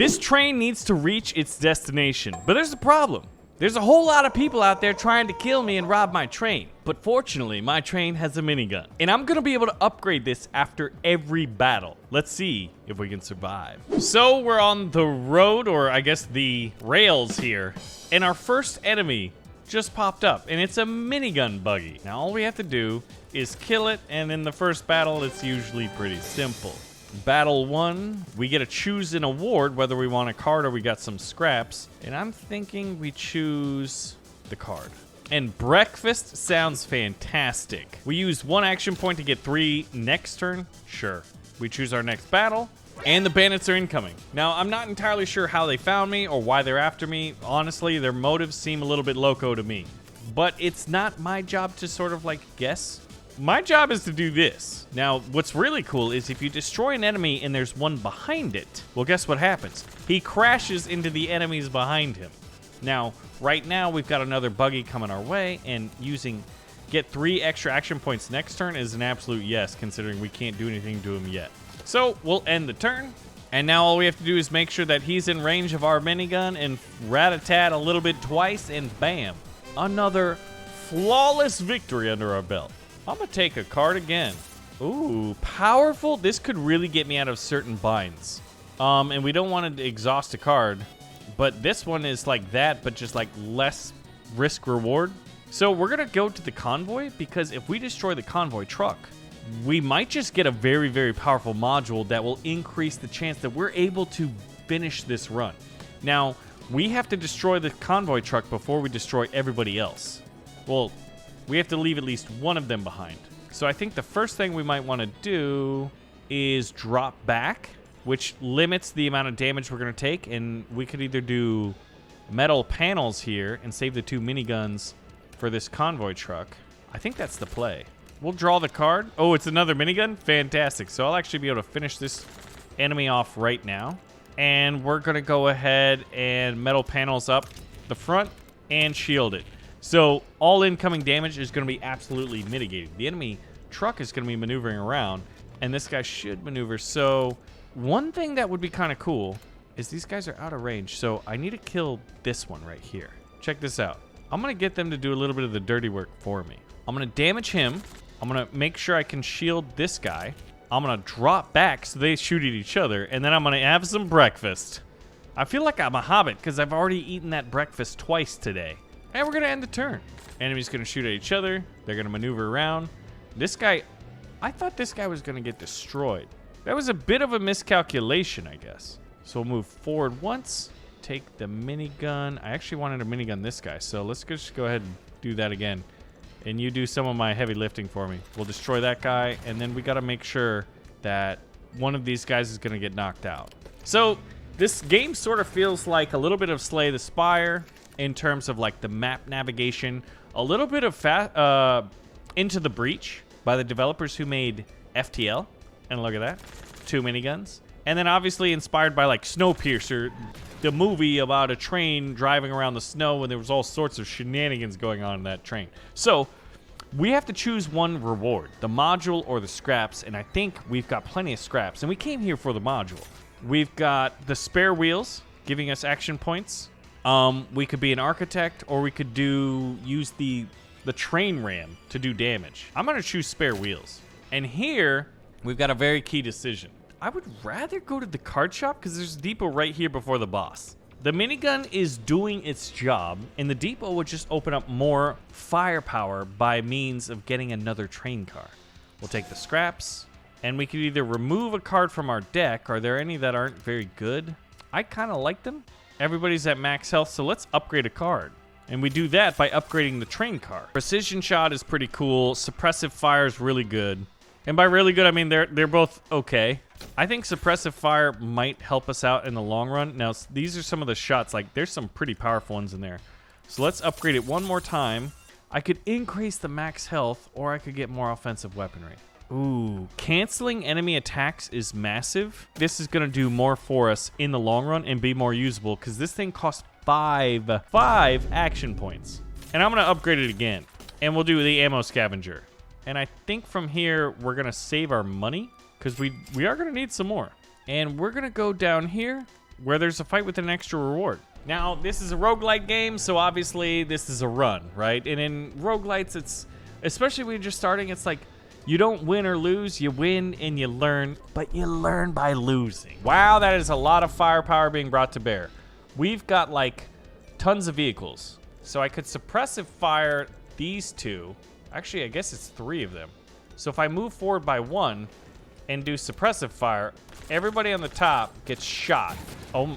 This train needs to reach its destination, but there's a problem. There's a whole lot of people out there trying to kill me and rob my train. But fortunately, my train has a minigun. And I'm gonna be able to upgrade this after every battle. Let's see if we can survive. So we're on the road, or I guess the rails here. And our first enemy just popped up, and it's a minigun buggy. Now all we have to do is kill it, and in the first battle, it's usually pretty simple. Battle 1, we get to choose an award, whether we want a card or we got some scraps. And I'm thinking we choose the card. And breakfast sounds fantastic. We use 1 action point to get 3 next turn. Sure. We choose our next battle, and the bandits are incoming. Now, I'm not entirely sure how they found me or why they're after me. Honestly, their motives seem a little bit loco to me. But it's not my job to sort of like guess. My job is to do this. Now, what's really cool is if you destroy an enemy and there's one behind it, well, guess what happens? He crashes into the enemies behind him. Now, right now, we've got another buggy coming our way, and using get 3 extra action points next turn is an absolute yes, considering we can't do anything to him yet. So, we'll end the turn, and now all we have to do is make sure that he's in range of our minigun and rat-a-tat a little bit twice, and bam, another flawless victory under our belt. I'm gonna take a card again. Ooh, powerful. This could really get me out of certain binds. And we don't want to exhaust a card, but this one is like that, but just like less risk reward. So we're gonna go to the convoy, because if we destroy the convoy truck, we might just get a very, very powerful module that will increase the chance that we're able to finish this run. Now, we have to destroy the convoy truck before we destroy everybody else. Well, we have to leave at least one of them behind. So I think the first thing we might want to do is drop back, which limits the amount of damage we're going to take. And we could either do metal panels here and save the 2 miniguns for this convoy truck. I think that's the play. We'll draw the card. Oh, it's another minigun? Fantastic. So I'll actually be able to finish this enemy off right now. And we're going to go ahead and metal panels up the front and shield it. So all incoming damage is going to be absolutely mitigated. The enemy truck is going to be maneuvering around, and this guy should maneuver. So one thing that would be kind of cool is these guys are out of range. So I need to kill this one right here. Check this out. I'm going to get them to do a little bit of the dirty work for me. I'm going to damage him. I'm going to make sure I can shield this guy. I'm going to drop back so they shoot at each other, and then I'm going to have some breakfast. I feel like I'm a hobbit because I've already eaten that breakfast twice today. And we're going to end the turn. Enemies going to shoot at each other. They're going to maneuver around. This guy, I thought this guy was going to get destroyed. That was a bit of a miscalculation, I guess. So we'll move forward once. Take the minigun. I actually wanted to minigun this guy, so let's just go ahead and do that again. And you do some of my heavy lifting for me. We'll destroy that guy, and then we got to make sure that one of these guys is going to get knocked out. So this game sort of feels like a little bit of Slay the Spire, in terms of like the map navigation, a little bit of Into the Breach by the developers who made FTL, and look at that, 2 miniguns, and then obviously inspired by like Snowpiercer, the movie about a train driving around the snow, and there was all sorts of shenanigans going on in that train. So we have to choose one reward, the module or the scraps, and I think we've got plenty of scraps, and we came here for the module. We've got the spare wheels giving us action points. We could be an architect, or we could use the train ram to do damage. I'm going to choose spare wheels. And here, we've got a very key decision. I would rather go to the card shop because there's a depot right here before the boss. The minigun is doing its job, and the depot would just open up more firepower by means of getting another train car. We'll take the scraps, and we could either remove a card from our deck. Are there any that aren't very good? I kind of like them. Everybody's at max health, so let's upgrade a card. And we do that by upgrading the train car. Precision shot is pretty cool. Suppressive fire is really good. And by really good, I mean they're both okay. I think suppressive fire might help us out in the long run. Now, these are some of the shots. Like, there's some pretty powerful ones in there. So let's upgrade it one more time. I could increase the max health, or I could get more offensive weaponry. Ooh, canceling enemy attacks is massive. This is going to do more for us in the long run and be more usable because this thing costs five action points. And I'm going to upgrade it again. And we'll do the ammo scavenger. And I think from here, we're going to save our money because we are going to need some more. And we're going to go down here. where there's a fight with an extra reward. Now, this is a roguelite game, so obviously this is a run, right? And in roguelites, it's, especially when you're just starting, it's like, you don't win or lose, you win and you learn, but you learn by losing. Wow, that is a lot of firepower being brought to bear. We've got like tons of vehicles. So I could suppressive fire these two. Actually, I guess it's 3 of them. So if I move forward by 1 and do suppressive fire, everybody on the top gets shot. Oh,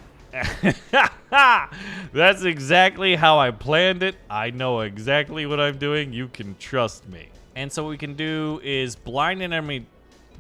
that's exactly how I planned it. I know exactly what I'm doing. You can trust me. And so what we can do is blind an enemy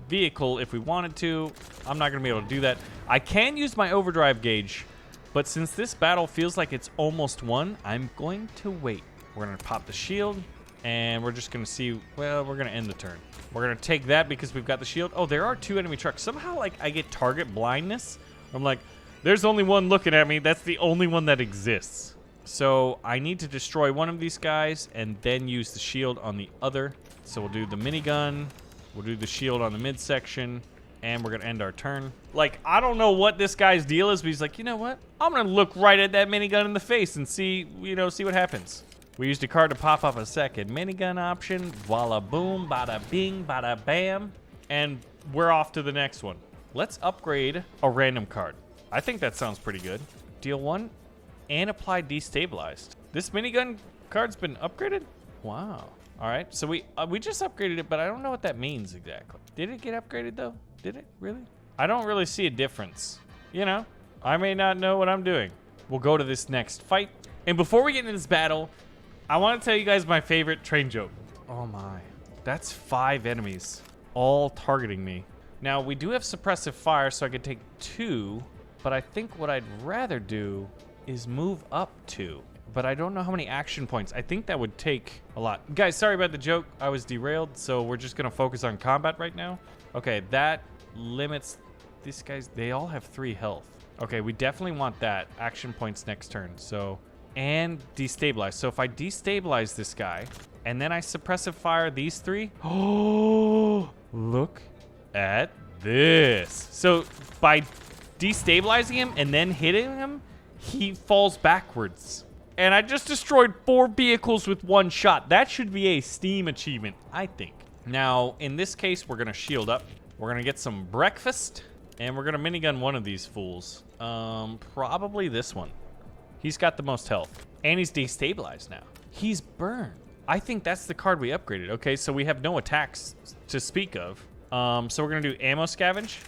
vehicle if we wanted to. I'm not going to be able to do that. I can use my overdrive gauge, but since this battle feels like it's almost won, I'm going to wait. We're going to pop the shield, and we're just going to see, well, we're going to end the turn. We're going to take that because we've got the shield. Oh, there are 2 enemy trucks. Somehow, like, I get target blindness. I'm like, there's only one looking at me. That's the only one that exists. So I need to destroy one of these guys and then use the shield on the other. So we'll do the minigun, we'll do the shield on the midsection, and we're gonna end our turn. Like, I don't know what this guy's deal is, but he's like, you know what? I'm gonna look right at that minigun in the face and see, you know, see what happens. We used a card to pop up a second minigun option. Voila boom, bada bing, bada bam. And we're off to the next one. Let's upgrade a random card. I think that sounds pretty good. Deal 1 and apply destabilized. This minigun card's been upgraded? Wow. All right, so we just upgraded it, but I don't know what that means exactly. Did it get upgraded though? Did it really? I don't really see a difference. You know, I may not know what I'm doing. We'll go to this next fight. And before we get into this battle, I want to tell you guys my favorite train joke. Oh my, that's 5 enemies all targeting me. Now we do have suppressive fire, so I could take 2, but I think what I'd rather do is move up 2. But I don't know how many action points. I think that would take a lot. Guys, sorry about the joke. I was derailed, so we're just gonna focus on combat right now. Okay, that limits these guys. They all have 3 health. Okay, we definitely want that. Action points next turn, so. And destabilize. So if I destabilize this guy, and then I suppressive fire these 3. Oh, look at this. So by destabilizing him and then hitting him, he falls backwards. And I just destroyed 4 vehicles with 1 shot. That should be a Steam achievement, I think. Now, in this case, we're gonna shield up. We're gonna get some breakfast, and we're gonna minigun one of these fools. Probably this one. He's got the most health, and he's destabilized now. He's burned. I think that's the card we upgraded. Okay, so we have no attacks to speak of. So we're gonna do ammo scavenge,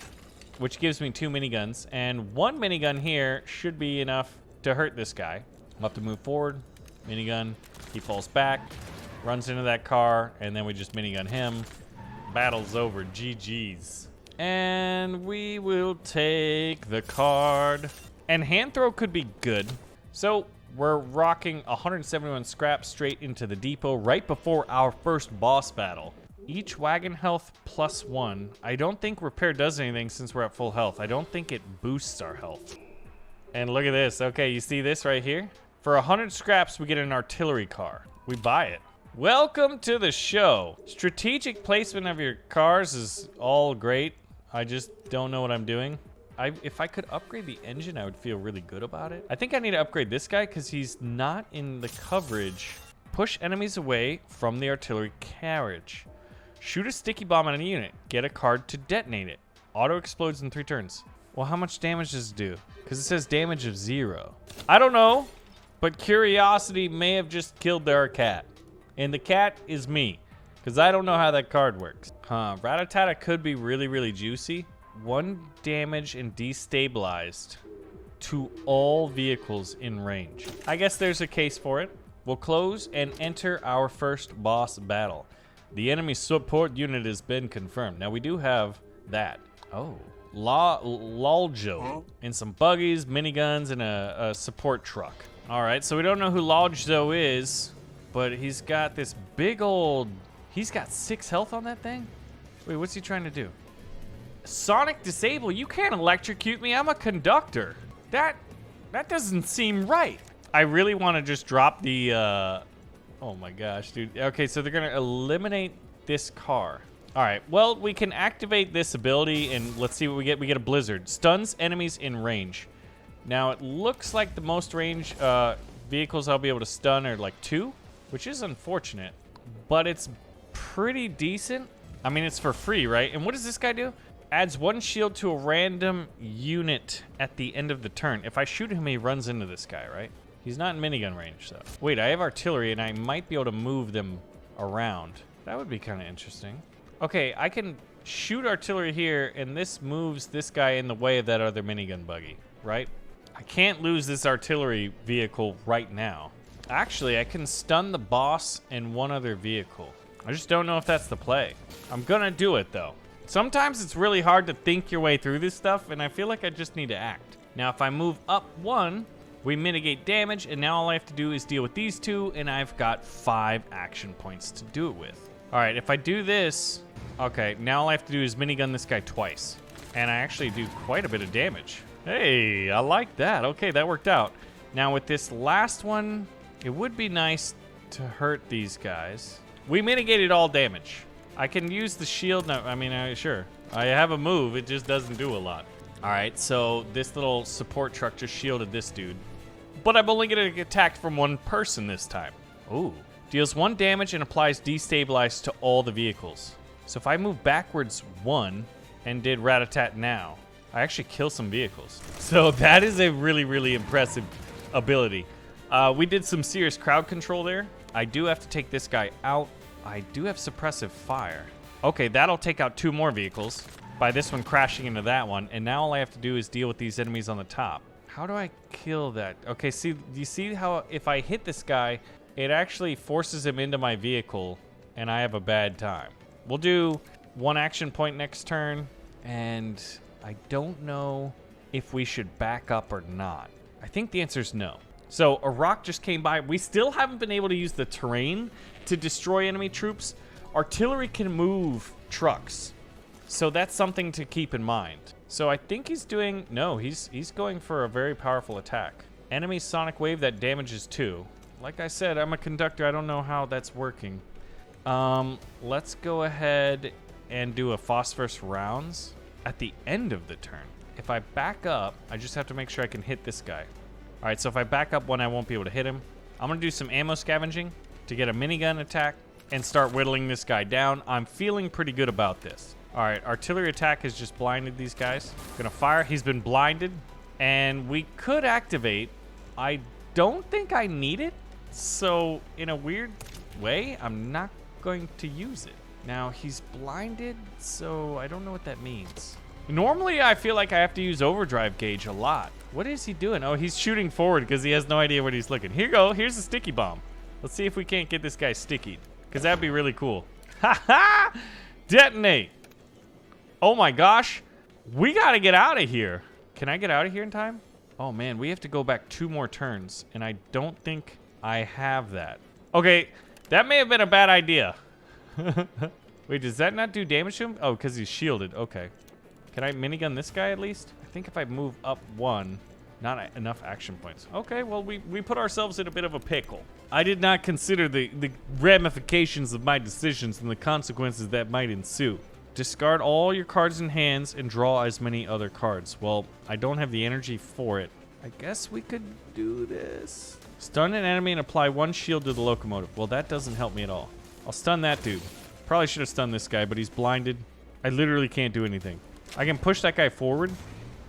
which gives me 2 miniguns, and 1 minigun here should be enough to hurt this guy. I'll have to move forward, minigun, he falls back, runs into that car, and then we just minigun him. Battle's over, GG's. And we will take the card. And hand throw could be good. So we're rocking 171 scrap straight into the depot right before our first boss battle. Each wagon health +1. I don't think repair does anything since we're at full health. I don't think it boosts our health. And look at this. Okay, you see this right here? For 100 scraps, we get an artillery car. We buy it. Welcome to the show. Strategic placement of your cars is all great. I just don't know what I'm doing. If I could upgrade the engine, I would feel really good about it. I think I need to upgrade this guy because he's not in the coverage. Push enemies away from the artillery carriage. Shoot a sticky bomb on a unit. Get a card to detonate it. Auto explodes in 3 turns. Well, how much damage does it do? Because it says damage of 0. I don't know, but curiosity may have just killed our cat. And the cat is me, because I don't know how that card works. Huh, Rattata could be really, really juicy. 1 damage and destabilized to all vehicles in range. I guess there's a case for it. We'll close and enter our first boss battle. The enemy support unit has been confirmed. Now we do have that. Oh, Laljo and some buggies, miniguns, and a support truck. All right, so we don't know who Laljo is, but he's got this big old. He's got 6 health on that thing. Wait, what's he trying to do? Sonic disable? You can't electrocute me. I'm a conductor. That doesn't seem right. I really want to just drop the. Oh my gosh, dude. Okay, so they're gonna eliminate this car. All right, well, we can activate this ability and let's see what we get. We get a blizzard. Stuns enemies in range. Now, it looks like the most range vehicles I'll be able to stun are like 2, which is unfortunate, but it's pretty decent. I mean, it's for free, right? And what does this guy do? Adds 1 shield to a random unit at the end of the turn. If I shoot him, he runs into this guy, right? He's not in minigun range, though. Wait, I have artillery, and I might be able to move them around. That would be kind of interesting. Okay, I can shoot artillery here, and this moves this guy in the way of that other minigun buggy, right? I can't lose this artillery vehicle right now. Actually, I can stun the boss and 1 other vehicle. I just don't know if that's the play. I'm gonna do it, though. Sometimes it's really hard to think your way through this stuff, and I feel like I just need to act. Now, if I move up 1, we mitigate damage, and now all I have to do is deal with these 2, and I've got 5 action points to do it with. All right, if I do this, okay, now all I have to do is minigun this guy twice, and I actually do quite a bit of damage. Hey, I like that. Okay, that worked out. Now, with this last one, it would be nice to hurt these guys. We mitigated all damage. I can use the shield. No, I mean, sure. I have a move. It just doesn't do a lot. All right, so this little support truck just shielded this dude. But I'm only going to get attacked from 1 person this time. Ooh. Deals 1 damage and applies destabilize to all the vehicles. So if I move backwards 1 and did rat-a-tat now, I actually kill some vehicles. So that is a really, really impressive ability. We did some serious crowd control there. I do have to take this guy out. I do have suppressive fire. Okay, that'll take out 2 more vehicles by this one crashing into that one. And now all I have to do is deal with these enemies on the top. How do I kill that? Okay, see, do you see how if I hit this guy, it actually forces him into my vehicle, and I have a bad time. We'll do 1 action point next turn, and I don't know if we should back up or not. I think the answer is no. So a rock just came by. We still haven't been able to use the terrain to destroy enemy troops. Artillery can move trucks, so that's something to keep in mind. So I think he's doing, no, he's going for a very powerful attack. Enemy sonic wave that damages 2. Like I said, I'm a conductor. I don't know how that's working. Let's go ahead and do a phosphorus rounds at the end of the turn. If I back up, I just have to make sure I can hit this guy. All right, so if I back up 1, I won't be able to hit him. I'm gonna do some ammo scavenging to get a minigun attack and start whittling this guy down. I'm feeling pretty good about this. All right, artillery attack has just blinded these guys. Gonna fire, he's been blinded, and we could activate. I don't think I need it, so in a weird way, I'm not going to use it. Now, he's blinded, so I don't know what that means. Normally, I feel like I have to use overdrive gauge a lot. What is he doing? Oh, he's shooting forward because he has no idea where he's looking. Here you go, here's a sticky bomb. Let's see if we can't get this guy stickied, because that'd be really cool. Ha ha! Detonate! Oh my gosh, we gotta get out of here. Can I get out of here in time? Oh man, we have to go back 2 more turns, and I don't think I have that. Okay, that may have been a bad idea. Wait, does that not do damage to him? Oh, because he's shielded. Okay. Can I minigun this guy at least? I think if I move up 1, not enough action points. Okay, well, we put ourselves in a bit of a pickle. I did not consider the ramifications of my decisions and the consequences that might ensue. Discard all your cards in hands and draw as many other cards. Well, I don't have the energy for it. I guess we could do this. Stun an enemy and apply 1 shield to the locomotive. Well, that doesn't help me at all. I'll stun that dude. Probably should have stunned this guy, but he's blinded. I literally can't do anything. I can push that guy forward.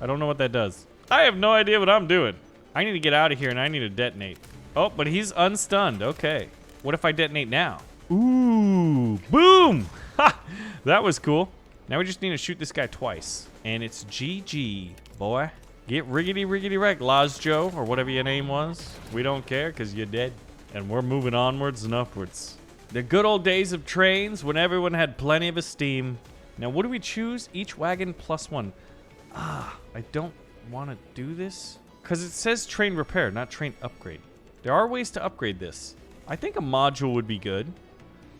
I don't know what that does. I have no idea what I'm doing. I need to get out of here and I need to detonate. Oh, but he's unstunned. Okay. What if I detonate now? Ooh, boom! Ha! That was cool. Now we just need to shoot this guy twice. And it's GG, boy. Get riggedy wrecked, Lazjo, or whatever your name was. We don't care because you're dead. And we're moving onwards and upwards. The good old days of trains when everyone had plenty of esteem. Now, what do we choose? Each wagon +1. Ah, I don't want to do this. Because it says train repair, not train upgrade. There are ways to upgrade this. I think a module would be good.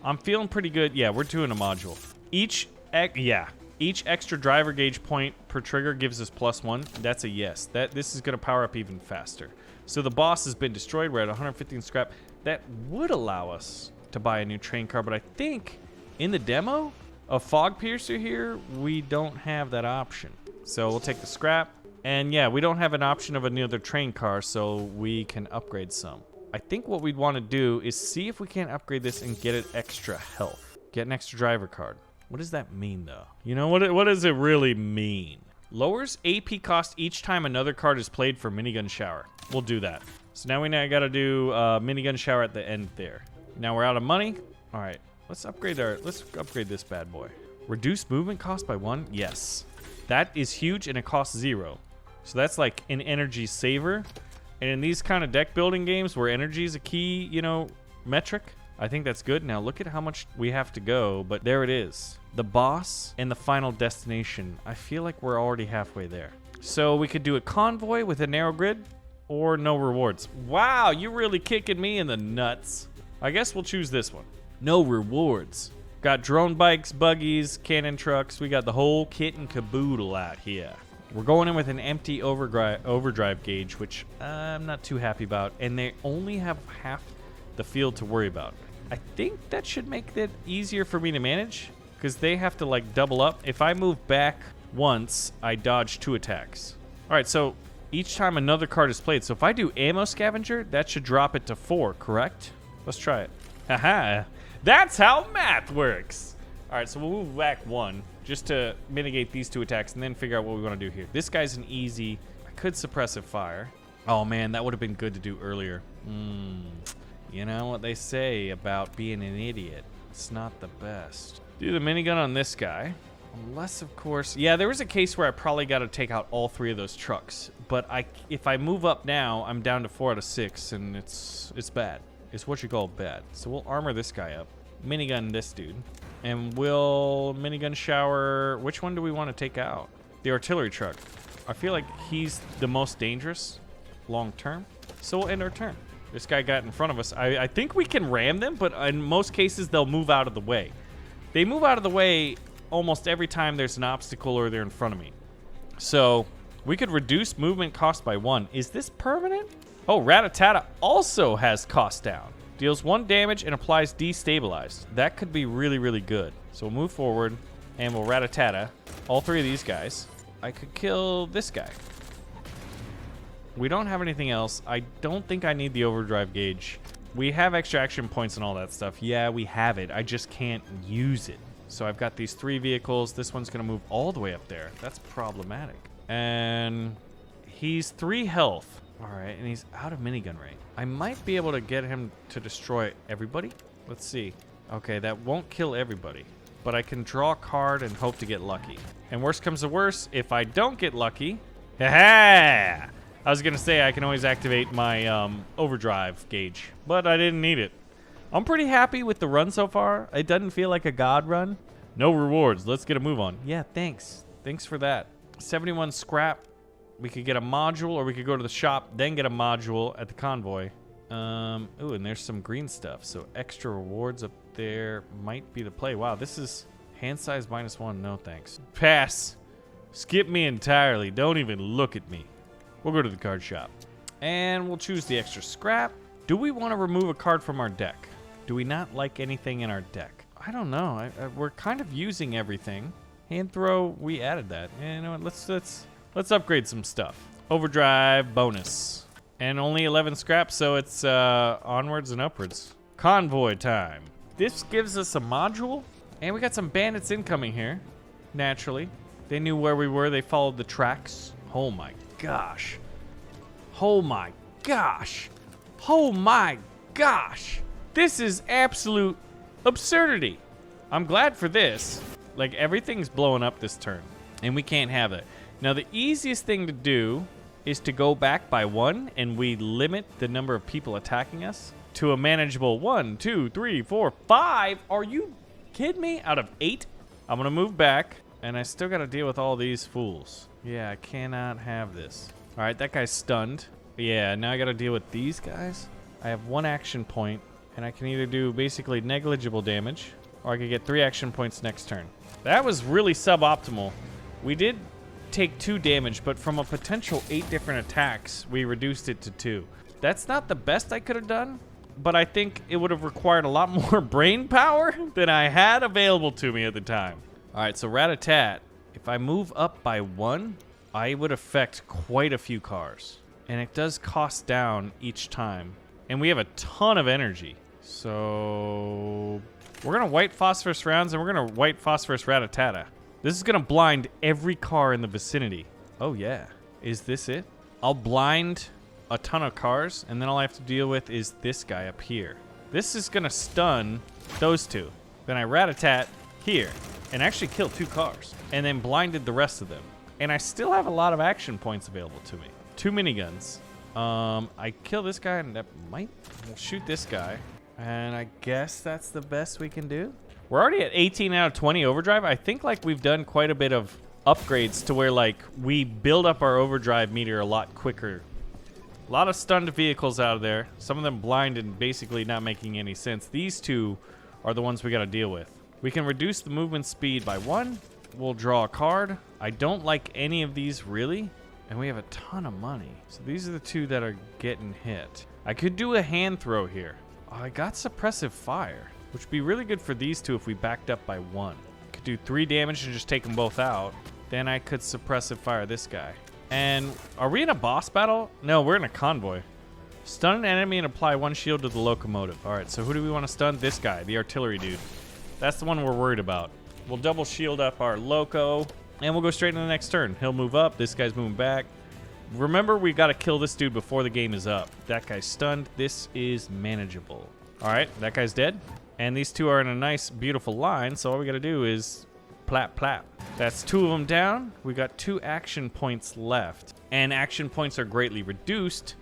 I'm feeling pretty good. Yeah, we're doing a module. Each extra driver gauge point per trigger gives us +1. That's a yes. This is going to power up even faster. So the boss has been destroyed. We're at 115 scrap. That would allow us to buy a new train car, but I think in the demo of Fogpiercer here, we don't have that option. So we'll take the scrap. And yeah, we don't have an option of another train car, so we can upgrade some. I think what we'd want to do is see if we can't upgrade this and get it extra health. Get an extra driver card. What does that mean, though? You know, what does it really mean? Lowers AP cost each time another card is played for minigun shower. We'll do that. So now we gotta do minigun shower at the end there. Now we're out of money. All right, let's upgrade this bad boy. Reduce movement cost by 1? Yes. That is huge and it costs 0. So that's like an energy saver. And in these kind of deck building games where energy is a key, you know, metric, I think that's good. Now look at how much we have to go, but there it is. The boss and the final destination. I feel like we're already halfway there. So we could do a convoy with a narrow grid or no rewards. Wow, you're really kicking me in the nuts. I guess we'll choose this one. No rewards. Got drone bikes, buggies, cannon trucks. We got the whole kit and caboodle out here. We're going in with an empty overdrive gauge, which I'm not too happy about. And they only have half the field to worry about. I think that should make it easier for me to manage because they have to like double up. If I move back once, I dodge 2 attacks. All right, so each time another card is played. So if I do ammo scavenger, that should drop it to 4, correct? Let's try it. Haha. That's how math works. All right, so we'll move back 1 just to mitigate these 2 attacks and then figure out what we want to do here. This guy's an easy. I could suppressive fire. Oh, man, that would have been good to do earlier. You know what they say about being an idiot. It's not the best. Do the minigun on this guy. Unless, of course... Yeah, there was a case where I probably got to take out all 3 of those trucks. But if I move up now, I'm down to 4 out of 6, and it's bad. It's what you call bad. So we'll armor this guy up. Minigun this dude. And we'll minigun shower... Which one do we want to take out? The artillery truck. I feel like he's the most dangerous long term. So we'll end our turn. This guy got in front of us. I think we can ram them, but in most cases, they'll move out of the way. They move out of the way almost every time there's an obstacle or they're in front of me. So we could reduce movement cost by 1. Is this permanent? Oh, Rattata also has cost down. Deals 1 damage and applies destabilized. That could be really, really good. So we'll move forward and we'll Rattata all 3 of these guys. I could kill this guy. We don't have anything else. I don't think I need the overdrive gauge. We have extraction points and all that stuff. Yeah, we have it. I just can't use it. So I've got these 3 vehicles. This one's going to move all the way up there. That's problematic. And he's 3 health. All right, and he's out of minigun range. I might be able to get him to destroy everybody. Let's see. Okay, that won't kill everybody. But I can draw a card and hope to get lucky. And worst comes to worst, if I don't get lucky... Ha-ha! I was gonna say I can always activate my overdrive gauge, but I didn't need it. I'm pretty happy with the run so far. It doesn't feel like a god run. No rewards. Let's get a move on. Yeah, thanks. Thanks for that. 71 scrap. We could get a module, or we could go to the shop, then get a module at the convoy. Ooh, and there's some green stuff. So extra rewards up there might be the play. Wow, this is hand size -1. No thanks. Pass. Skip me entirely. Don't even look at me. We'll go to the card shop. And we'll choose the extra scrap. Do we want to remove a card from our deck? Do we not like anything in our deck? I don't know. We're kind of using everything. Hand throw, we added that. You know what? Let's upgrade some stuff. Overdrive bonus. And only 11 scraps, so it's onwards and upwards. Convoy time. This gives us a module. And we got some bandits incoming here. Naturally. They knew where we were. They followed the tracks. Oh my gosh. Oh my gosh. Oh my gosh. This is absolute absurdity. I'm glad for this. Like, everything's blowing up this turn, and we can't have it. Now, the easiest thing to do is to go back by 1, and we limit the number of people attacking us to a manageable 1, 2, 3, 4, 5. Are you kidding me? Out of 8? I'm going to move back, and I still got to deal with all these fools. Yeah, I cannot have this. All right, that guy's stunned. Yeah, now I got to deal with these guys. I have 1 action point, and I can either do basically negligible damage, or I could get 3 action points next turn. That was really suboptimal. We did take 2 damage, but from a potential 8 different attacks, we reduced it to 2. That's not the best I could have done, but I think it would have required a lot more brain power than I had available to me at the time. All right, so Rat-a-tat. If I move up by 1, I would affect quite a few cars. And it does cost down each time. And we have a ton of energy. So we're going to white phosphorus rounds and we're going to white phosphorus ratatata. This is going to blind every car in the vicinity. Oh, yeah. Is this it? I'll blind a ton of cars, and then all I have to deal with is this guy up here. This is going to stun those two. Then I rat-a-tat here and actually kill 2 cars and then blinded the rest of them. And I still have a lot of action points available to me. 2 miniguns. I kill this guy and that might... We'll shoot this guy. And I guess that's the best we can do. We're already at 18 out of 20 overdrive. I think like we've done quite a bit of upgrades to where like we build up our overdrive meter a lot quicker. A lot of stunned vehicles out of there. Some of them blind and basically not making any sense. These 2 are the ones we got to deal with. We can reduce the movement speed by 1. We'll draw a card. I don't like any of these really. And we have a ton of money. So these are the 2 that are getting hit. I could do a hand throw here. Oh, I got suppressive fire, which would be really good for these 2 if we backed up by 1. Could do 3 damage and just take them both out. Then I could suppressive fire this guy. And are we in a boss battle? No, we're in a convoy. Stun an enemy and apply 1 shield to the locomotive. All right, so who do we want to stun? This guy, the artillery dude. That's the one we're worried about. We'll double shield up our loco, and we'll go straight into the next turn. He'll move up. This guy's moving back. Remember, we got to kill this dude before the game is up. That guy's stunned. This is manageable. All right, that guy's dead. And these 2 are in a nice, beautiful line, so all we got to do is plap, plap. That's 2 of them down. We got 2 action points left. And action points are greatly reduced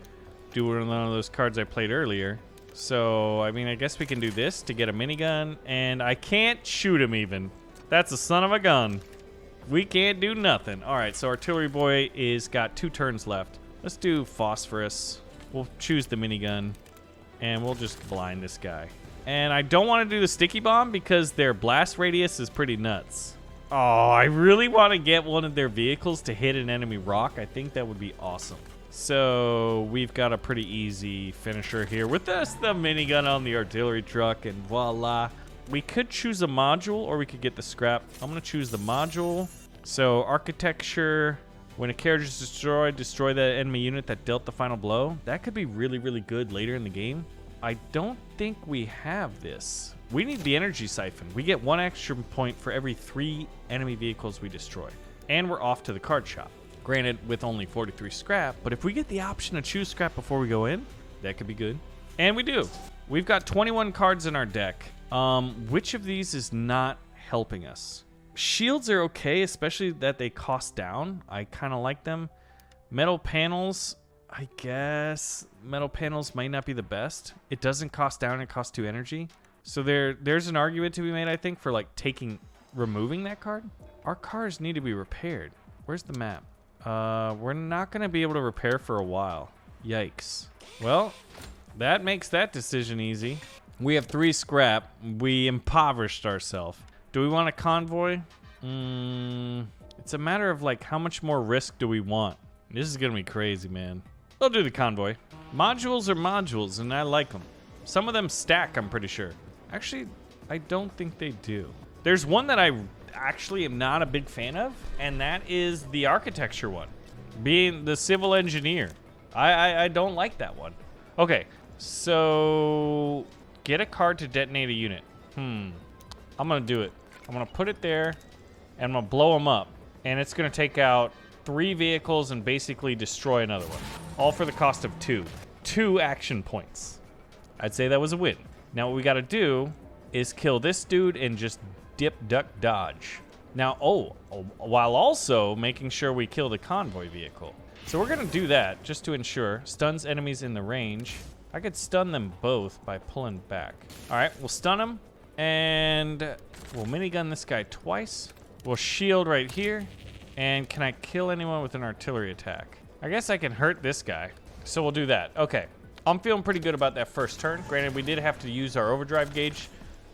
due to one of those cards I played earlier. So, I mean, I guess we can do this to get a minigun. And I can't shoot him even. That's a son of a gun. We can't do nothing. All right, so Artillery Boy is got 2 turns left. Let's do Phosphorus. We'll choose the minigun. And we'll just blind this guy. And I don't want to do the Sticky Bomb because their blast radius is pretty nuts. Oh, I really want to get one of their vehicles to hit an enemy rock. I think that would be awesome. So we've got a pretty easy finisher here with us, the minigun on the artillery truck, and voila. We could choose a module or we could get the scrap. I'm going to choose the module. So architecture, when a carriage is destroyed, destroy the enemy unit that dealt the final blow. That could be really, really good later in the game. I don't think we have this. We need the energy siphon. We get 1 extra point for every 3 enemy vehicles we destroy. And we're off to the card shop. Granted, with only 43 scrap, but if we get the option to choose scrap before we go in, that could be good. And we do. We've got 21 cards in our deck. Which of these is not helping us? Shields are okay, especially that they cost down. I kind of like them. Metal panels, I guess metal panels might not be the best. It doesn't cost down, it costs 2 energy. So there's an argument to be made, I think, for like removing that card. Our cars need to be repaired. Where's the map? We're not going to be able to repair for a while. Yikes. Well, that makes that decision easy. We have 3 scrap. We impoverished ourselves. Do we want a convoy? It's a matter of like how much more risk do we want? This is going to be crazy, man. I'll do the convoy. Modules are modules, and I like them. Some of them stack, I'm pretty sure. Actually, I don't think they do. There's one that I actually am not a big fan of, and that is the architecture one. Being the civil engineer. I don't like that one. Okay, so get a card to detonate a unit. I'm gonna do it. I'm gonna put it there, and I'm gonna blow them up. And it's gonna take out 3 vehicles and basically destroy another one. All for the cost of 2. 2 action points. I'd say that was a win. Now what we gotta do is kill this dude and just dip, duck, dodge. Now, while also making sure we kill the convoy vehicle. So we're gonna do that just to ensure. Stuns enemies in the range. I could stun them both by pulling back. All right, we'll stun them and we'll minigun this guy twice. We'll shield right here. And can I kill anyone with an artillery attack? I guess I can hurt this guy. So we'll do that. Okay. I'm feeling pretty good about that first turn. Granted, we did have to use our overdrive gauge.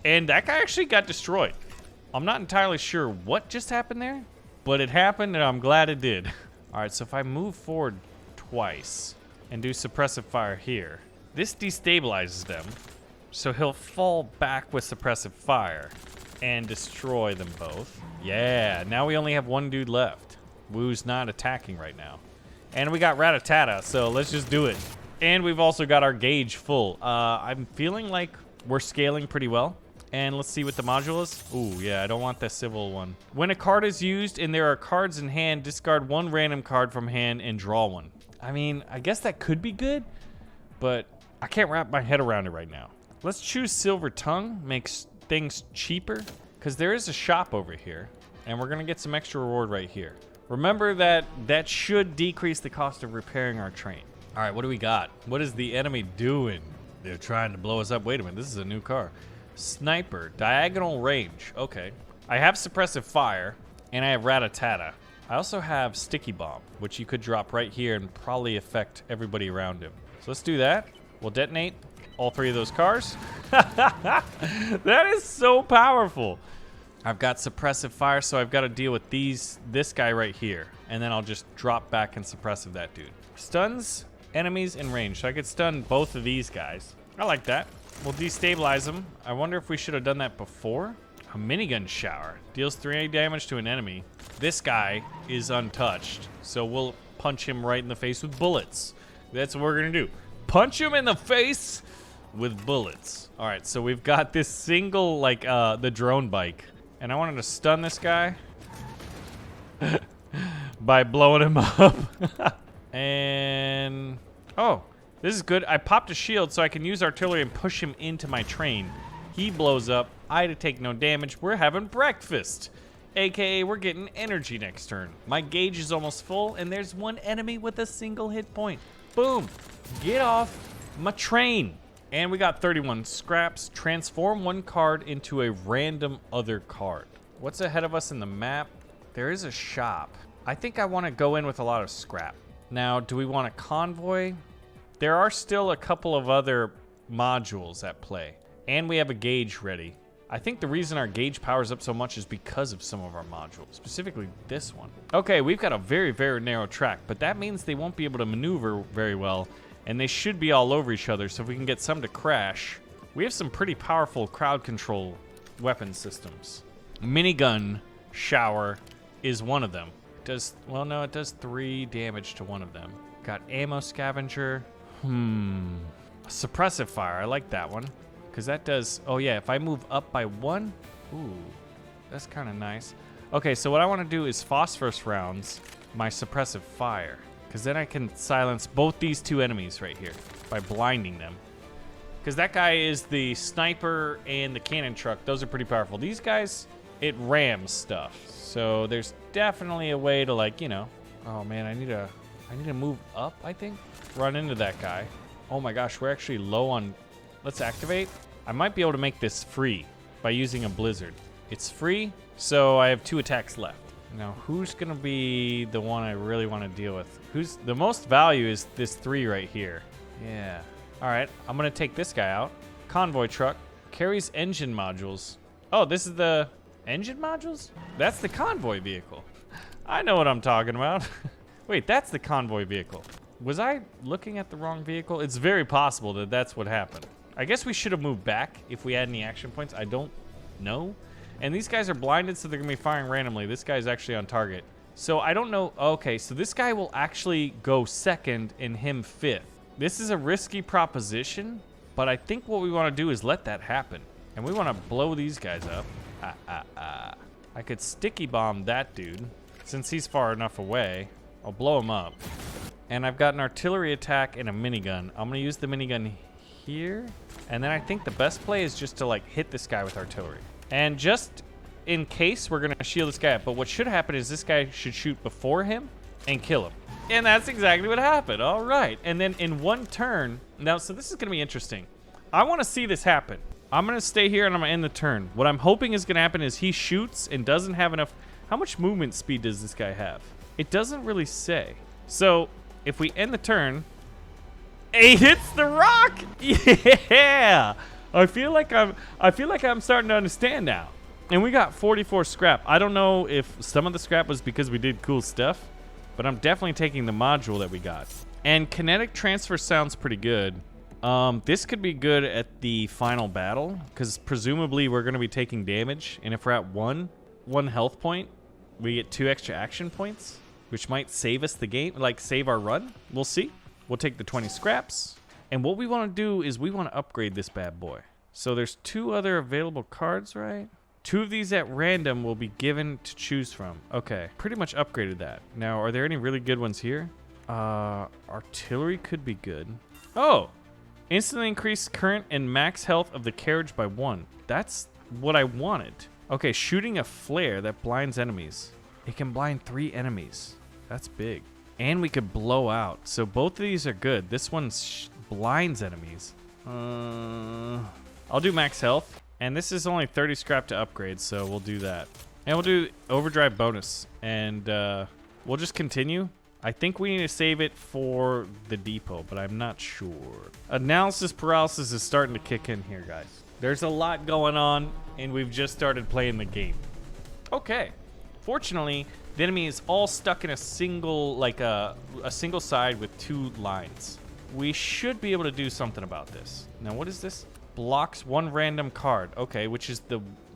And that guy actually got destroyed. I'm not entirely sure what just happened there. But it happened, and I'm glad it did. All right, so if I move forward twice and do suppressive fire here, this destabilizes them. So he'll fall back with suppressive fire and destroy them both. Yeah, now we only have 1 dude left. Woo's not attacking right now. And we got Rattata, so let's just do it. And we've also got our gauge full. I'm feeling like we're scaling pretty well. And let's see what the module is. Ooh, yeah, I don't want the civil one. When a card is used and there are cards in hand, discard one random card from hand and draw one. I mean, I guess that could be good, but I can't wrap my head around it right now. Let's choose Silver Tongue, makes things cheaper, because there is a shop over here, and we're gonna get some extra reward right here. Remember that should decrease the cost of repairing our train. All right, what do we got? What is the enemy doing? They're trying to blow us up. Wait a minute, this is a new car. Sniper, diagonal range. Okay. I have suppressive fire, and I have Rattata. I also have sticky bomb, which you could drop right here and probably affect everybody around him. So let's do that. We'll detonate all 3 of those cars. That is so powerful. I've got suppressive fire, so I've got to deal with this guy right here. And then I'll just drop back and suppressive that dude. Stuns enemies in range. So I could stun both of these guys. I like that. We'll destabilize them. I wonder if we should have done that before. A minigun shower. Deals 3 damage to an enemy. This guy is untouched. So we'll punch him right in the face with bullets. That's what we're going to do. Punch him in the face with bullets. All right, so we've got this single, like, the drone bike. And I wanted to stun this guy by blowing him up. And, oh, this is good. I popped a shield so I can use artillery and push him into my train. He blows up. I take no damage. We're having breakfast. AKA, we're getting energy next turn. My gauge is almost full, and there's one enemy with a single hit point. Boom. Get off my train. And we got 31 scraps. Transform one card into a random other card. What's ahead of us in the map? There is a shop. I think I want to go in with a lot of scrap. Now, do we want a convoy? There are still a couple of other modules at play. And we have a gauge ready. I think the reason our gauge powers up so much is because of some of our modules, specifically this one. Okay, we've got a very, very narrow track, but that means they won't be able to maneuver very well, and they should be all over each other, so if we can get some to crash. We have some pretty powerful crowd control weapon systems. Minigun shower is one of them. Well, no, it does 3 damage to one of them. Got ammo scavenger. Suppressive fire, I like that one. Because that does, oh yeah, if I move up by 1, ooh, that's kind of nice. Okay, so what I want to do is phosphorus rounds my suppressive fire. Because then I can silence both these 2 enemies right here by blinding them. Because that guy is the sniper and the cannon truck. Those are pretty powerful. These guys, it rams stuff. So there's definitely a way to, like, you know, oh man, I need to move up, I think. Run into that guy. Oh my gosh, we're actually low on... Let's activate. I might be able to make this free by using a blizzard. It's free, so I have 2 attacks left. Now, who's gonna be the one I really want to deal with? Who's the most value is this 3 right here. Yeah. All right, I'm gonna take this guy out. Convoy truck carries engine modules. Oh, this is the engine modules? That's the convoy vehicle. I know what I'm talking about. Wait, that's the convoy vehicle. Was I looking at the wrong vehicle? It's very possible that that's what happened. I guess we should have moved back if we had any action points. I don't know. And these guys are blinded, so they're going to be firing randomly. This guy's actually on target. So I don't know. Okay, so this guy will actually go 2nd and him 5th. This is a risky proposition, but I think what we want to do is let that happen. And we want to blow these guys up. I could sticky bomb that dude. Since he's far enough away, I'll blow him up. And I've got an artillery attack and a minigun. I'm going to use the minigun here. And then I think the best play is just to, like, hit this guy with artillery. And just in case, we're going to shield this guy up. But what should happen is this guy should shoot before him and kill him. And that's exactly what happened. All right. And then in 1 turn... Now, so this is going to be interesting. I want to see this happen. I'm going to stay here and I'm going to end the turn. What I'm hoping is going to happen is he shoots and doesn't have enough... How much movement speed does this guy have? It doesn't really say. So... If we end the turn, he hits the rock. Yeah, I feel like I'm starting to understand now. And we got 44 scrap. I don't know if some of the scrap was because we did cool stuff, but I'm definitely taking the module that we got. And kinetic transfer sounds pretty good. This could be good at the final battle because presumably we're going to be taking damage. And if we're at one health point, we get 2 extra action points. which might save us the game, like save our run. We'll see. We'll take the 20 scraps. And what we want to do is we want to upgrade this bad boy. So there's 2 other available cards, right? 2 of these at random will be given to choose from. Okay, pretty much upgraded that. Now, are there any really good ones here? Artillery could be good. Oh, instantly increase current and max health of the carriage by 1. That's what I wanted. Okay, shooting a flare that blinds enemies. It can blind 3 enemies. That's big. And we could blow out. So both of these are good. This one blinds enemies. I'll do max health. And this is only 30 scrap to upgrade, so we'll do that. And we'll do overdrive bonus. And we'll just continue. I think we need to save it for the depot, but I'm not sure. Analysis paralysis is starting to kick in here, guys. There's a lot going on, and we've just started playing the game. Okay. Fortunately, the enemy is all stuck in a single, like a single side with 2 lines. We should be able to do something about this. Now, what is this? Blocks 1 random card. Okay, which is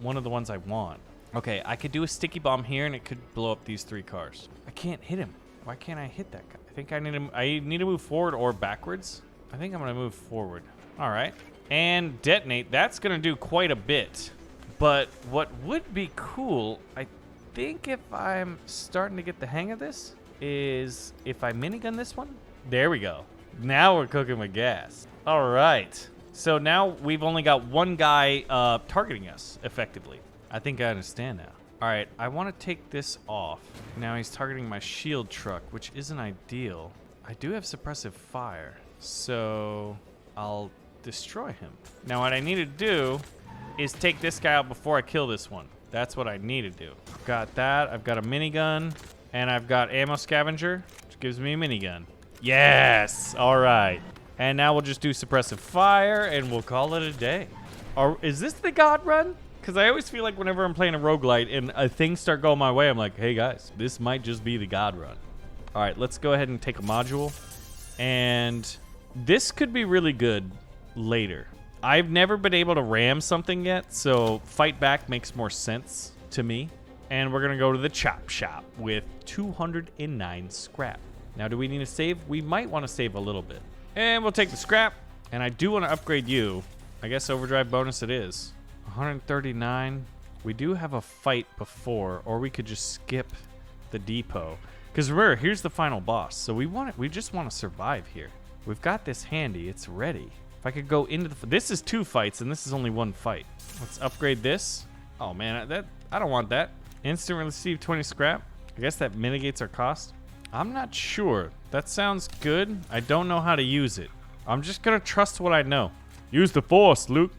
one of the ones I want. Okay, I could do a sticky bomb here, and it could blow up these 3 cars. I can't hit him. Why can't I hit that guy? I think I need to move forward or backwards. I think I'm gonna move forward. All right. And detonate. That's gonna do quite a bit. But what would be cool, I think if I'm starting to get the hang of this, is if I minigun this one. There we go. Now we're cooking with gas. All right. So now we've only got 1 guy targeting us effectively. I think I understand now. All right, I want to take this off. Now he's targeting my shield truck, which isn't ideal. I do have suppressive fire, so I'll destroy him. Now what I need to do is take this guy out before I kill this one. That's what I need to do. Got that. I've got a minigun, and I've got ammo scavenger, which gives me a minigun. Yes! All right. And now we'll just do suppressive fire, and we'll call it a day. Is this the God run? Because I always feel like whenever I'm playing a roguelite and things start going my way, I'm like, hey guys, this might just be the God run. All right, let's go ahead and take a module. And this could be really good later. I've never been able to ram something yet, so fight back makes more sense to me. And we're gonna go to the chop shop with 209 scrap. Now, do we need to save? We might want to save a little bit. And we'll take the scrap. And I do want to upgrade you. I guess overdrive bonus it is. 139. We do have a fight before, or we could just skip the depot. Because remember, here's the final boss. So we just want to survive here. We've got this handy. It's ready. If I could go into the... This is 2 fights, and this is only 1 fight. Let's upgrade this. Oh, man. I don't want that. Instant receive 20 scrap. I guess that mitigates our cost. I'm not sure. That sounds good. I don't know how to use it. I'm just going to trust what I know. Use the force, Luke.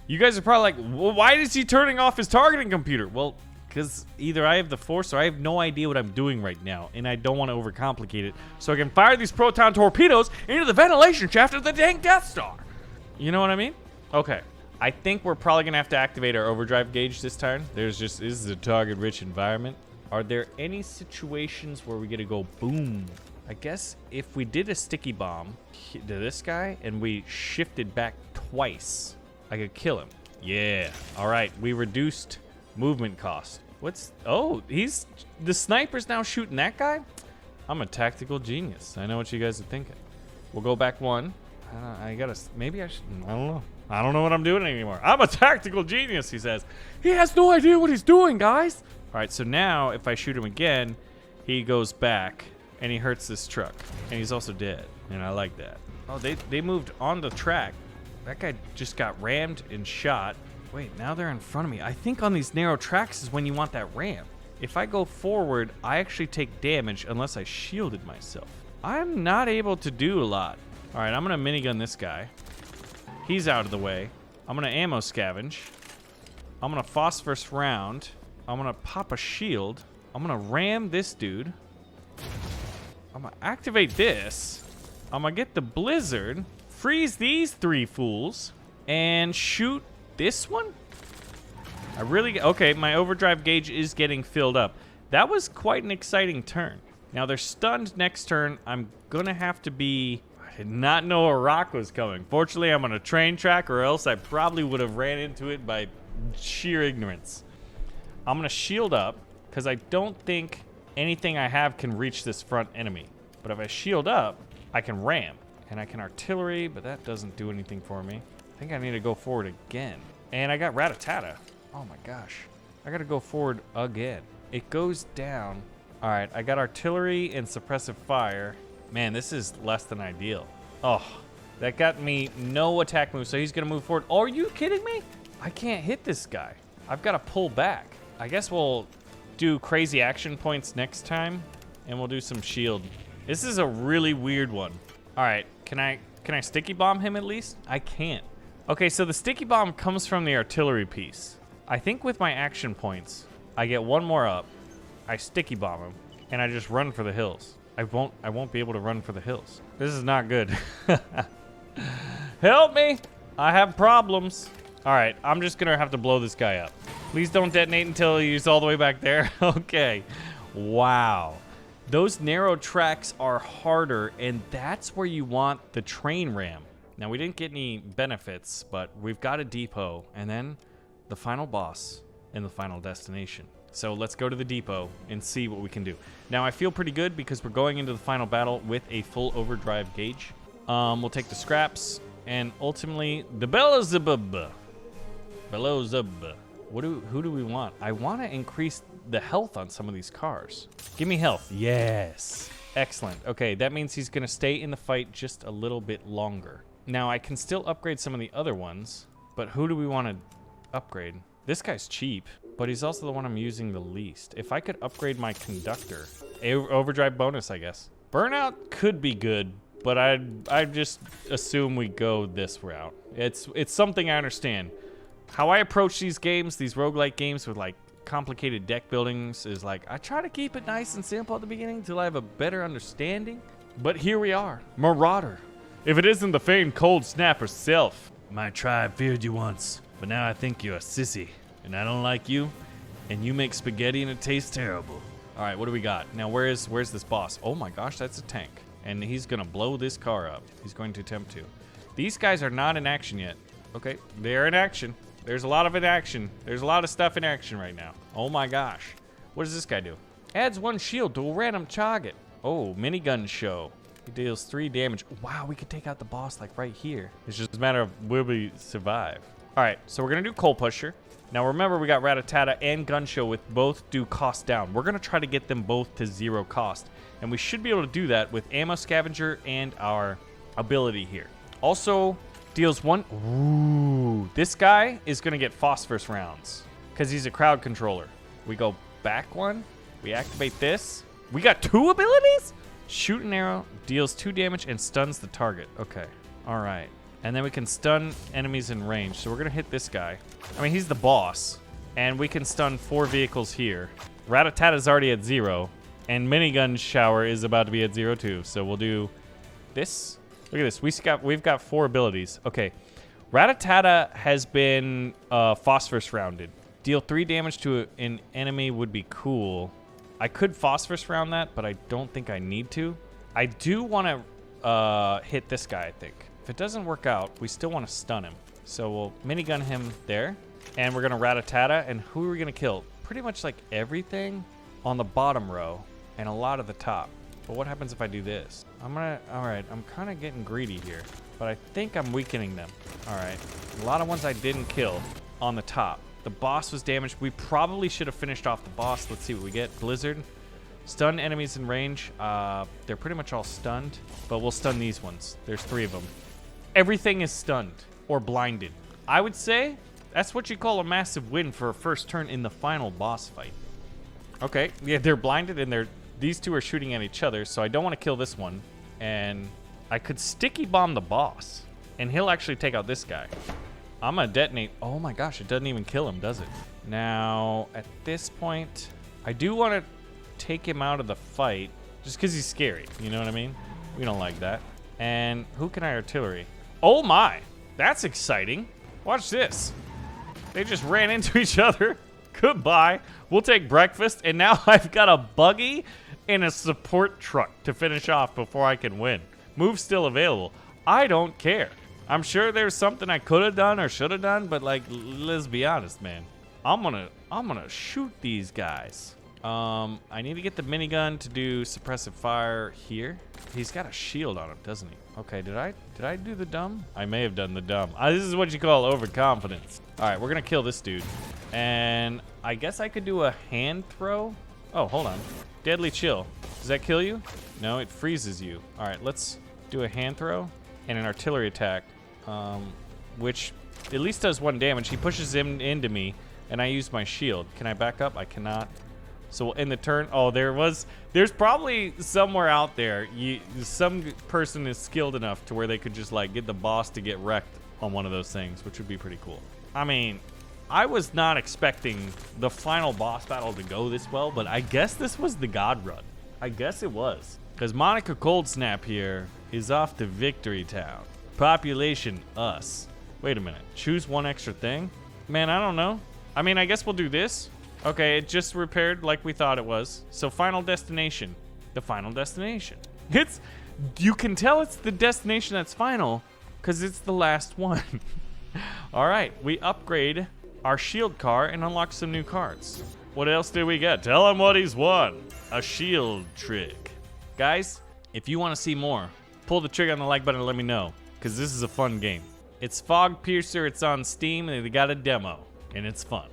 You guys are probably like, well, why is he turning off his targeting computer? Well, because either I have the force or I have no idea what I'm doing right now, and I don't want to overcomplicate it, so I can fire these proton torpedoes into the ventilation shaft of the dang Death Star. You know what I mean? Okay. I think we're probably going to have to activate our overdrive gauge this time. This is a target-rich environment. Are there any situations where we get to go boom? I guess if we did a sticky bomb to this guy and we shifted back twice, I could kill him. Yeah. All right. We reduced movement cost. Oh, the sniper's now shooting that guy? I'm a tactical genius. I know what you guys are thinking. We'll go back 1. Maybe I should, I don't know. I don't know what I'm doing anymore. I'm a tactical genius, he says. He has no idea what he's doing, guys. All right, so now if I shoot him again, he goes back and he hurts this truck. And he's also dead, and I like that. Oh, they moved on the track. That guy just got rammed and shot. Wait, now they're in front of me. I think on these narrow tracks is when you want that ram. If I go forward, I actually take damage unless I shielded myself. I'm not able to do a lot. All right, I'm gonna minigun this guy. He's out of the way. I'm gonna ammo scavenge. I'm gonna phosphorus round. I'm gonna pop a shield. I'm gonna ram this dude. I'm gonna activate this. I'm gonna get the blizzard. Freeze these 3 fools. And shoot this one? Okay, my overdrive gauge is getting filled up. That was quite an exciting turn. Now they're stunned next turn. I'm gonna have to be... I did not know a rock was coming. Fortunately, I'm on a train track, or else I probably would have ran into it by sheer ignorance. I'm gonna shield up, because I don't think anything I have can reach this front enemy. But if I shield up, I can ram. And I can artillery, but that doesn't do anything for me. I think I need to go forward again. And I got rat-a-tata. Oh my gosh. I gotta go forward again. It goes down. All right, I got artillery and suppressive fire. Man, this is less than ideal. Oh, that got me no attack move, so he's gonna move forward. Oh, are you kidding me? I can't hit this guy. I've gotta pull back. I guess we'll do crazy action points next time, and we'll do some shield. This is a really weird one. All right, can I sticky bomb him at least? I can't. Okay, so the sticky bomb comes from the artillery piece. I think with my action points, I get one more up, I sticky bomb him, and I just run for the hills. I won't be able to run for the hills. This is not good. Help me! I have problems. All right, I'm just gonna have to blow this guy up. Please don't detonate until he's all the way back there. Okay. Wow. Those narrow tracks are harder, and that's where you want the train ram. Now, we didn't get any benefits, but we've got a depot, and then the final boss and the final destination. So let's go to the depot and see what we can do. Now, I feel pretty good because we're going into the final battle with a full overdrive gauge. We'll take the scraps, and ultimately, the Beelzebub. Beelzebub. Who do we want? I want to increase the health on some of these cars. Give me health. Yes. Excellent. Okay, that means he's going to stay in the fight just a little bit longer. Now, I can still upgrade some of the other ones, but who do we want to upgrade? This guy's cheap, but he's also the one I'm using the least. If I could upgrade my conductor, overdrive bonus, I guess. Burnout could be good, but I just assume we go this route. It's something I understand. How I approach these games, these roguelike games with like complicated deck buildings, is like I try to keep it nice and simple at the beginning until I have a better understanding. But here we are, Marauder. If it isn't the famed Cold Snap herself. My tribe feared you once, but now I think you're a sissy, and I don't like you, and you make spaghetti and it tastes terrible. All right, what do we got? Now, where's this boss? Oh my gosh, that's a tank, and he's gonna blow this car up. He's going to attempt to. These guys are not in action yet. Okay, they're in action. There's a lot of it action. There's a lot of stuff in action right now. Oh my gosh. What does this guy do? Adds 1 shield to a random target. Oh, minigun show. He deals 3 damage. Wow, we could take out the boss like right here. It's just a matter of will we survive. All right, so we're gonna do Coal Pusher. Now remember, we got Rat-a-Tata and Gun Show with both do cost down. We're gonna try to get them both to 0 cost. And we should be able to do that with Ammo Scavenger and our ability here. Also, deals 1. Ooh, this guy is gonna get phosphorus rounds because he's a crowd controller. We go back 1. We activate this. We got 2 abilities? Shoot an arrow, deals 2 damage, and stuns the target. Okay, all right. And then we can stun enemies in range. So we're gonna hit this guy. I mean, he's the boss. And we can stun 4 vehicles here. Rat-a-Tata's already at 0. And Minigun Shower is about to be at 0 too. So we'll do this. Look at this, we've got 4 abilities. Okay, Rat-a-Tata has been phosphorus rounded. Deal 3 damage to an enemy would be cool. I could phosphorus round that, but I don't think I need to. I do want to hit this guy, I think. If it doesn't work out, we still want to stun him. So we'll minigun him there, and we're gonna Rat-a-Tata, and who are we gonna kill? Pretty much like everything on the bottom row, and a lot of the top. But what happens if I do this? All right, I'm kind of getting greedy here, but I think I'm weakening them. All right, a lot of ones I didn't kill on the top. The boss was damaged. We probably should have finished off the boss. Let's see what we get. Blizzard. Stun enemies in range. They're pretty much all stunned, but we'll stun these ones. There's 3 of them. Everything is stunned or blinded. I would say that's what you call a massive win for a first turn in the final boss fight. Okay, yeah, they're blinded and these 2 are shooting at each other, so I don't want to kill this one. And I could sticky bomb the boss, and he'll actually take out this guy. I'm gonna detonate. Oh my gosh, it doesn't even kill him, does it? Now, at this point, I do want to take him out of the fight, just because he's scary, you know what I mean? We don't like that. And who can I artillery? Oh my, that's exciting. Watch this. They just ran into each other. Goodbye. We'll take breakfast, and now I've got a buggy and a support truck to finish off before I can win. Move's still available. I don't care. I'm sure there's something I could have done or should have done, but like, let's be honest, man. I'm gonna shoot these guys. I need to get the minigun to do suppressive fire here. He's got a shield on him, doesn't he? Okay, did I do the dumb? I may have done the dumb. This is what you call overconfidence. All right, we're gonna kill this dude. And I guess I could do a hand throw. Oh, hold on. Deadly chill. Does that kill you? No, it freezes you. All right, let's do a hand throw and an artillery attack, which at least does 1 damage. He pushes him into me, and I use my shield. Can I back up? I cannot. So we'll end the turn. Oh, there's probably somewhere out there, some person is skilled enough to where they could just like get the boss to get wrecked on one of those things, which would be pretty cool. I mean, I was not expecting the final boss battle to go this well, but I guess this was the God Run. I guess it was. Because Monica Coldsnap here is off to Victory Town. Population, us. Wait a minute. Choose 1 extra thing? Man, I don't know. I mean, I guess we'll do this. Okay, it just repaired like we thought it was. So final destination. The final destination. You can tell it's the destination that's final because it's the last one. All right, we upgrade our shield car and unlock some new cards. What else did we get? Tell him what he's won. A shield trick. Guys, if you want to see more, pull the trigger on the like button and let me know, because this is a fun game. It's Fogpiercer, it's on Steam, and they got a demo, and it's fun.